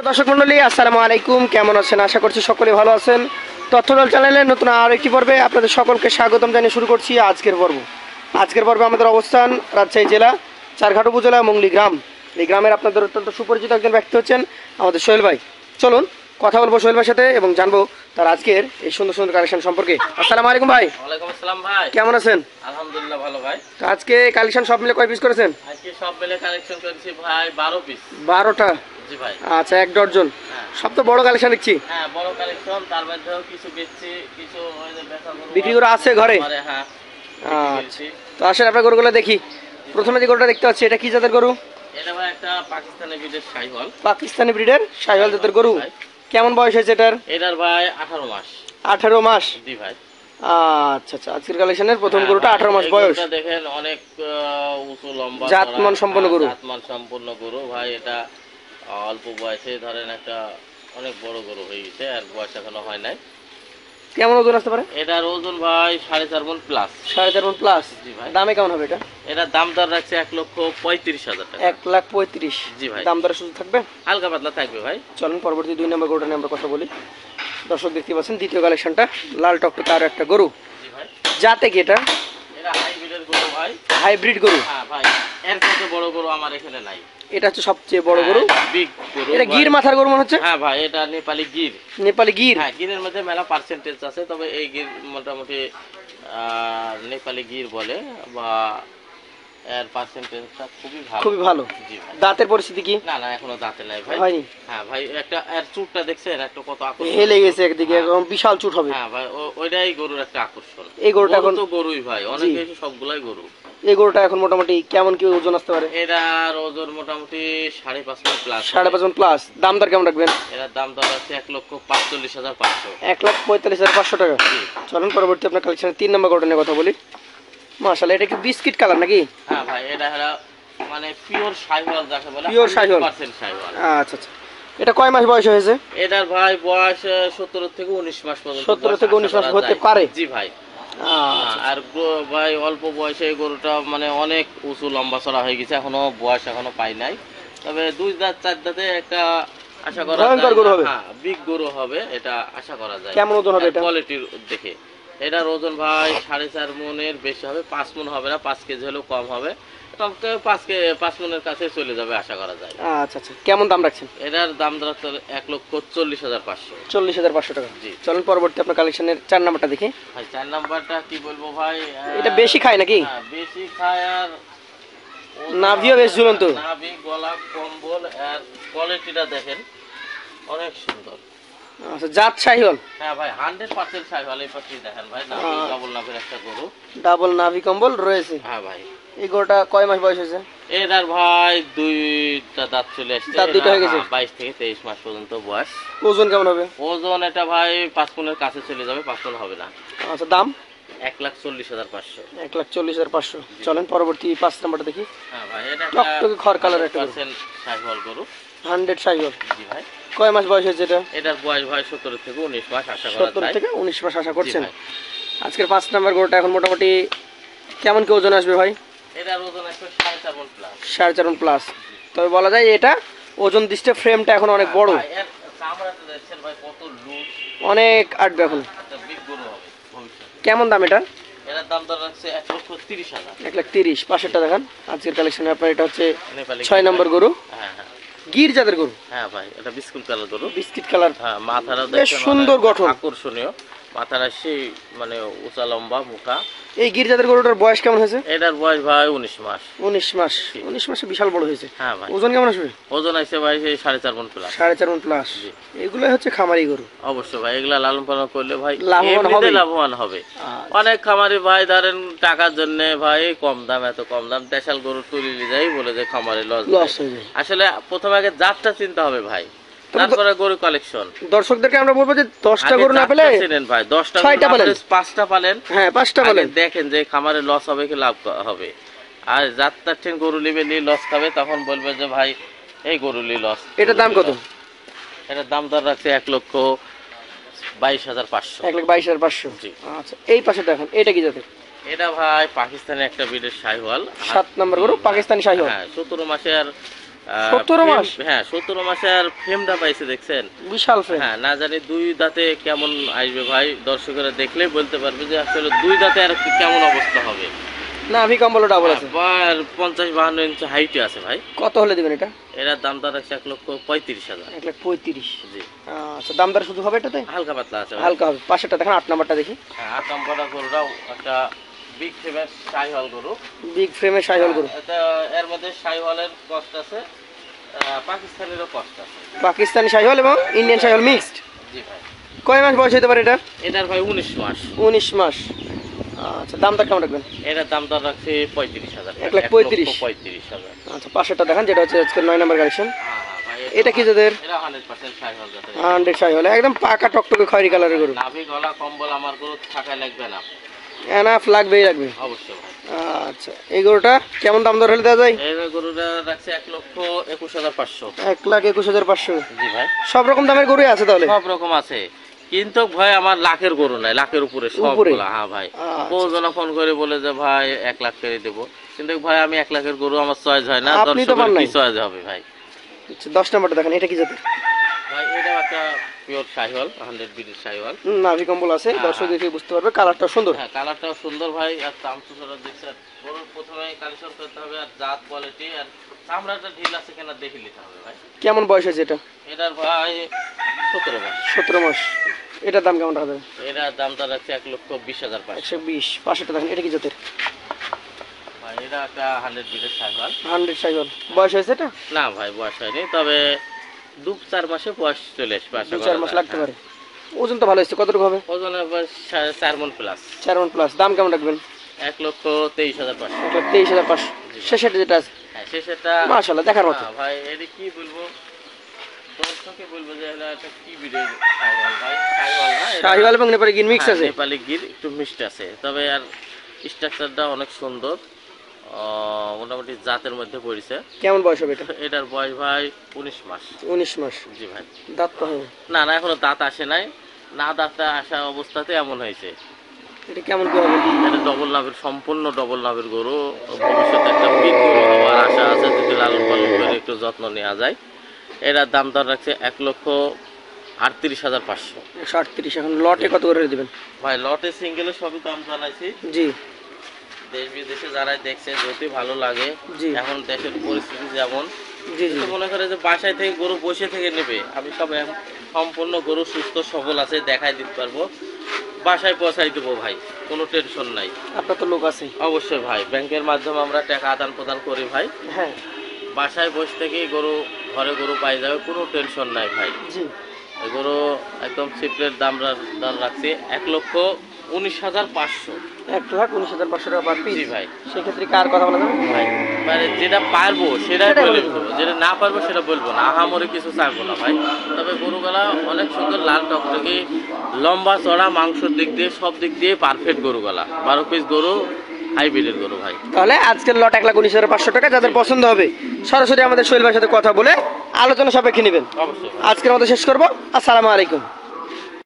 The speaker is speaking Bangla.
দর্শক মন্ডলী আসসালামু আলাইকুম, কেমন আছেন? আশা করছি সকলে ভালো আছেন। তথ্যদল চ্যানেলের নতুন আরও একটি পর্বে আপনাদের সকলকে স্বাগতম জানিয়ে শুরু করছি আজকের পর্বে আমাদের অবস্থান রাজশাহী জেলা চারঘাট উপজেলা মংলি গ্রাম। এই গ্রামের আপনাদের অত্যন্ত সুপরিচিত একজন ব্যক্তি হচ্ছেন আমাদের সোহেল ভাই। চলুন কথা বলবো সোহেল ভাইয়ের সাথে এবং জানবো তার আজকের এই সুন্দর সুন্দর কালেকশন সম্পর্কে। আসসালামু আলাইকুম ভাই। ওয়ালাইকুম আসসালাম ভাই, কেমন আছেন? আলহামদুলিল্লাহ ভালো ভাই। তো আজকে কালেকশন সব মিলে কয় পিস করেছেন? আজকে সব মিলে কালেকশন করেছি ভাই 12 পিস। 12টা? জি ভাই। আচ্ছা, এক ডজন। সব তো বড় কালেকশন দেখছি। হ্যাঁ বড় কালেকশন, তার মধ্যেও কিছু বেচছি, কিছু ওই যে বেচা বিক্রি করে আছে ঘরে। হ্যাঁ আচ্ছা, তো আসেন আপনার গরুগুলো দেখি। প্রথমে যে গরুটা দেখতে পাচ্ছি, এটা কি জাতের গরু? এটা ভাই একটা পাকিস্তানি ব্রিডের শাহিওয়াল। পাকিস্তানি ব্রিডের শাহিওয়াল জাতের গরু। কেমন বয়স হয়েছে এটার? এটার ভাই 18 মাস। 18 মাস? জি ভাই। আচ্ছা আচ্ছা, আজকের কালেকশনের প্রথম গরুটা 18 মাস বয়স। এটা দেখেন অনেক উঁচু লম্বা জাতমান সম্পন্ন গরু। জাতমান সম্পন্ন গরু ভাই। এটা অল্প বয়সে ধরেন একটা অনেক বড় গরু হয়ে গেছে, আর বয়স এখনো হয় নাই। কেমন ওজন আসতে পারে? এটার ওজন ভাই 4.5 মণ প্লাস। 4.5 মণ প্লাস? জি ভাই। দামে কেমন হবে এটা? এটার দাম দর রাখছে 1,35,000 টাকা। 1,35,000? জি ভাই। দাম দরে সুযোগ থাকবে? হালকা পাতলা থাকবে ভাই। চলুন পরবর্তী 2 নম্বর গরুটা নিয়ে আমরা কথা বলি। দর্শক দেখতে পাচ্ছেন দ্বিতীয় কালেকশনটা, লাল টকটকে আর একটা গরু। জি ভাই। জাতে কি এটা? এটা হাইব্রিডের গরু ভাই। হাইব্রিড গরু? হ্যাঁ ভাই, এর থেকে বড় গরু আমার এখানে নাই। এটা হচ্ছে সবচেয়ে বড় গরু। বিগ গরু। এটা গির মাথার গরু মনে হচ্ছে। হ্যাঁ ভাই, এটা নেপালি গির। নেপালি গির? হ্যাঁ, গিরের মধ্যে মেলা পার্সেন্টেজ আছে, তবে এই গির মোটামুটি নেপালি গির বলে, বা এর পার্সেন্টেজটা খুবই ভালো। খুবই ভালো। জি ভাই। দাঁতের পরিস্থিতি কি? না না, এখনো দাঁতে নাই ভাই। হয়নি? হ্যাঁ ভাই, একটা এর চুটটা দেখছেন একটা কত আকর্ষণ, হেলে গেছে একদিকে, একদম বিশাল চুট হবে। হ্যাঁ ভাই, ওইটাই গরুর একটা আকর্ষণ। এই গরুটা এখন তো গরুই ভাই, অনেক বেশি সবগুলাই গরু। এই গরুটা এখন মোটামুটি কেমন কি ওজন আসতে পারে? এটার ওজন মোটামুটি 5.5 মণ প্লাস। 5.5 মণ প্লাস? দাম দর কেমন রাখবেন? এটার দাম দর আছে 1,45,500। 1,45,500 টাকা? চলুন পরবর্তী আপনার কালেকশনের 3 নম্বর গরুটা নিয়ে কথা বলি। মাশাআল্লাহ, এটা কি বিস্কিট কালার নাকি? হ্যাঁ ভাই, এটা হলো মানে পিওর শাহিওয়াল যাকে বলে, পিওর শাহিওয়াল। 100% শাহিওয়াল। আচ্ছা আচ্ছা, এটা কয় মাস বয়স হয়েছে? এটার ভাই বয়স 17 থেকে 19 মাস পর্যন্ত। 17 থেকে 19 মাস হতে পারে? জি ভাই। আর ভাই অল্প বয়সে এই গরুটা মানে অনেক উঁচু লম্বা চড়া হয়ে গেছে, এখনো বয়স এখনো পাই নাই, তবে 2 দাঁত 4 দাঁতে একটা আশা করা যায়। গরু হবে? হ্যাঁ, বিগ গরু হবে, এটা আশা করা যায়। কেমন ওজন হবে এটা? কোয়ালিটির দেখে এটার ওজন ভাই 4.5 মণের বেশি হবে, 5 মণ হবে না, 5 কেজি হলেও কম হবে, তবে 5 মণের কাছে চলে যাবে আশা করা যায়। আচ্ছা আচ্ছা, কেমন দাম রাখছেন? এটার দাম রাখতে 1,40,500। 40,500 টাকা? জি। চলুন পরবর্তী আপনার কালেকশনের 4 নাম্বারটা দেখি। ভাই 4 নাম্বারটা কি বলবো ভাই, এটা বেশি খায় নাকি? হ্যাঁ বেশি খায়, আর নাভিও বেশ ঝুলন্ত। নাভি, গলা, কম্বল, আর কোয়ালিটিটা দেখেন অনেক সুন্দর। আচ্ছা, জাত শাহিওয়াল? হ্যাঁ ভাই, 100% শাহিওয়াল। এই পাশে দেখেন ভাই, নাভি ডাবল নাভির একটা গরু। ডাবল নাভি কম্বল রয়েছে। হ্যাঁ ভাই। এই গরুটা কয় মাস বয়স হয়েছে? এটার ভাই 2টা দাঁত চলে আসছে। দাঁত 2টা হয়ে গেছে? 22 থেকে 23 মাস পর্যন্ত বয়স। ওজন কেমন হবে? ওজন এটা ভাই 5 মণের কাছে চলে যাবে, 5 মণ হবে না। আচ্ছা, দাম? 1,40,500। 1,40,500। চলেন পরবর্তী 5 নাম্বারটা দেখি। হ্যাঁ ভাই, এটা টকটকে খড় কালার একটা গরু। 100% শাহিওয়াল গরু। 100 শাহিওয়াল? জি ভাই। কয় মাস বয়স হয়েছে এটা? এটার বয়স ভাই 17 থেকে 19 মাস আশা করা যায়। 17 থেকে 19 মাস আশা করছেন? জি ভাই। আজকের 5 নাম্বার গরুটা এখন মোটামুটি কেমন কি ওজন আসবে ভাই? এটার ওজন আছে 4.5 মণ প্লাস। 4.5 মণ প্লাস? তবে বলা যায় এটা ওজন দৃষ্টে ফ্রেমটা এখন অনেক বড়। ভাই এর চামড়াটা দেখছেন ভাই কত লুজ, অনেক আটবে এখন। একটা বিগ গরু হবে ভবিষ্যতে। কেমন দাম এটা? এটার দাম দর রাখছে 1,30,000। 1,30,000? পাশেরটা দেখান। আজকের কালেকশনে আপনার এটা হচ্ছে নেপালি 6 নম্বর গরু। হ্যাঁ হ্যাঁ। গির জাতের গরু? হ্যাঁ ভাই, এটা বিস্কুট কালার গরু। Biscuit colour? হ্যাঁ, মাথাটা বেশ দেখছেন সুন্দর গঠন, আকর্ষণীয়। মাথাটা সেই মানে উঁচা লম্বা মুখা। এই গির জাতের গরুটার বয়স কেমন হয়েছে? এটার বয়স ভাই 19 মাস। 19 মাস? 19 মাসে বিশাল বড় হয়েছে। হ্যাঁ ভাই। ওজন কেমন আসবে? ওজন আছে ভাই সেই 4.5 মণ প্লাস। 4.5 মণ প্লাস? এগুলো হচ্ছে খামারি গরু। অবশ্যই ভাই, এগুলা লালন পালন করলে ভাই লাভবান হবে। অনেক খামারি ভাই ধরেন টাকার জন্য ভাই কম দাম, এত কম দাম দেশাল গরু তুলে নিয়ে যাই বলে যে খামারে লস হয়ে যায়। আসলে প্রথমে আগে জাতটা চিন্তা হবে ভাই, তারপরে গরু কালেকশন। দর্শকদেরকে আমরা বলবো যে 10টা গরু না পেলে চিনেন ভাই, 10টা 6টা পালেন, 5টা পালেন। হ্যাঁ 5টা পালেন, দেখেন যে খামারে লস হবে কি লাভ হবে। আর জাতটা ঠিক গরু নিবে নিয়ে লস খাবে, তখন বলবে যে ভাই এই গরু লি লস। এটার দাম কত? এটার দাম দর রাখছে 1,22,500। 1,22,500? জি। আচ্ছা, এই পাশে দেখুন, এটা কি জাতের? এটা ভাই পাকিস্তানি একটা ব্রিডের শাহিওয়াল। 7 নম্বর গরু পাকিস্তানি শাহিওয়াল। হ্যাঁ, 17 মাসে আর 17 মাস? হ্যাঁ 17 মাসে। আর ফ্রেমটা পাইছে দেখছেন, বিশাল ফ্রেম। হ্যাঁ না জানি 2 দাঁতে কেমন আসবে ভাই, দর্শকেরা দেখলেই বলতে পারবে যে আসলে 2 দাঁতে আর কেমন অবস্থা হবে। নাভি কম্বল ডাবল আছে, 50-52 ইঞ্চি হাইটে আছে ভাই। কত হলে দিবেন এটা? এটার দামটা রাখছে 1,35,000। 1,35,000। জি। আচ্ছা, দামদার শুধু হবে এটাতে? হালকা পাতলা আছে ভাই। হালকা হবে। পাশেরটা দেখেন, 8 নাম্বারটা দেখি। হ্যাঁ 8 নম্বরটা গরুটাও একটা বিগ ফ্রেমের শাহিওয়াল গরু। বিগ ফ্রেমের শাহিওয়াল গরু। এটা এর মধ্যে শাহিওয়ালের কষ্ট আছে, পাকিস্তানেরও কষ্ট আছে। পাকিস্তানি শাহিওয়াল এবং ইন্ডিয়ান শাহিওয়াল মিক্সড। জি ভাই। কয় মাস বয়স হতে পারে এটা? এটার ভাই 19 মাস। 19 মাস। আচ্ছা, দামটা কেমন রাখবেন? এটার দাম দর রাখছে 35,000। 1,35,000। আচ্ছা, পাশেরটা দেখান, যেটা হচ্ছে আজকে 9 নাম্বার কালেকশন। হ্যাঁ ভাই। এটা কি জাতের? এটা 100% শাহিওয়াল জাতের। 100 শাহিওয়াল, একদম পাকা টকটকে খয়েরি কালারের গরু। নাভি গলা কম্বল আমার গরু থাকা লাগবে না। এনাফ লাগবেই লাগবে। অবশ্যই ভাই। আচ্ছা, এই গরুটা কেমন দাম দর হলে দেওয়া যায়? এই গরুটা রাখছে 1,21,500। 1,21,500। জি ভাই। সব রকম দামের গরুই আছে তাহলে? সব রকম আছে, কিন্তু ভাই আমার লাখের গরু নাই, লাখের উপরে সবগুলা। হ্যাঁ ভাই। বহুজনা ফোন করে বলে যে ভাই 1 লাখ করে দেবো, কিন্তু ভাই আমি 1 লাখের গরু আমার চয়েস হয় না। আপনি তো পান নাই। কি চয়েস হবে ভাই? আচ্ছা, 10 নাম্বারটা দেখেন, এটা কি জাতের? ভাই এটা একটা পিওর শাহিওয়াল, 100 বিডি শাহিওয়াল। নাভি কম্বল আছে, দর্শক দেখে বুঝতে পারবে। কালারটা সুন্দর। হ্যাঁ কালারটাও সুন্দর ভাই। আর চামচুচরা দেখছেন, গরুর প্রথমে কালেকশন করতে হবে, আর জাত কোয়ালিটি আর চামড়াটা ঢিল আছে কিনা দেখে নিতে হবে ভাই। কেমন বয়স হয়েছে এটা? এটার ভাই 17 মাস। 17 মাস। এটার দাম কেমন রাখবেন? এটার দামটা রাখছে 1,20,500। 120। পাশেরটা দেখেন, এটা কি জাতের? ভাই এটা একটা 100 বিডের শাহিওয়াল। 100 শাহিওয়াল। বয়স হয়েছে এটা? না ভাই বয়স হয়নি, তবে 2-4 মাসে বয়স চলে আসবে। 2-4 মাস লাগতে পারে। ওজন তো ভালো হয়েছে, কতটুকু হবে? ওজনের বয়স 4 মণ প্লাস। 4 মণ প্লাস। দাম কেমন রাখবেন? 1,23,500। 1,23,500। শেষেরটা যেটা আছে? হ্যাঁ শেষেরটা মাশাআল্লাহ, দেখার মতো। ভাই এটা কি বলবো, দর্শকে বলবো যে এটা কি বিডের শাহিওয়াল ভাই। শাহিওয়াল না, শাহিওয়াল এবং নেপালি গির মিক্স আছে। নেপালি গির একটু মিষ্টি আছে, তবে আর স্ট্রাকচারটা অনেক সুন্দর, মোটামুটি জাতের মধ্যে পড়েছে। কেমন বয়স হবে এটা? এটার বয়স ভাই 19 মাস। 19 মাস। জি ভাই। দাঁত তো হবে? না না, এখনো দাঁত আসে নাই। না দাঁতটা আসা অবস্থাতে এমন হয়েছে। এটা কেমন কি হবে? এটা ডবল নাভের, সম্পূর্ণ ডবল নাভের গরু। ভবিষ্যতে একটা বিগ গরু হওয়ার আশা আছে যদি লালন পালন করে একটু যত্ন নেওয়া যায়। এটার দাম দর রাখছে 1,38,500। 138। এখন লটে কত করে দিবেন ভাই? লটে সিঙ্গেলে সবই দাম জানাইছি। জি। দেশ বিদেশে যারা দেখছে, যদি ভালো লাগে, জি। এখন দেশের পরিস্থিতি যেমন, জি জি। মনে করে যে বাসায় থেকে গরু বসে থেকে নেবে, আমি সব সম্পূর্ণ গরু সুস্থ সবল আছে দেখাই দিতে পারবো, বাসায় পৌঁছাই দেবো ভাই, কোনো টেনশন নাই। আপনার তো লোক আছে? অবশ্যই ভাই, ব্যাংকের মাধ্যমে আমরা টাকা আদান প্রদান করি ভাই। হ্যাঁ। বাসায় বসে থেকেই গরু, ঘরে গরু পাই যাবে, কোনো টেনশন নাই ভাই। জি। এই গরু একদম সিপ্রের দাম রাখছি 1,19,500। 1,19,500 টাকা পার পিস। জি ভাই। সেক্ষেত্রে কার কথা বলা যাবে? ভাই মানে যেটা পারবো সেটাই বলে দেবো, যেটা না পারবো সেটা বলবো না, আহামরি কিছু চাইবো না ভাই। তবে গরুগুলা অনেক সুন্দর, লাল টকটকে, লম্বা চড়া, মাংসের দিক দিয়ে সব দিক দিয়ে পারফেক্ট গরুগুলা। 12 পিস গরু, হাইব্রিডের গরু ভাই। তাহলে আজকের লট 1,19,500 টাকা। যাদের পছন্দ হবে সরাসরি আমাদের সোহেল ভাইয়ের সাথে কথা বলে আলোচনা সাপেক্ষে নেবেন। অবশ্যই। আজকের মতো শেষ করবো। আসসালামু আলাইকুম।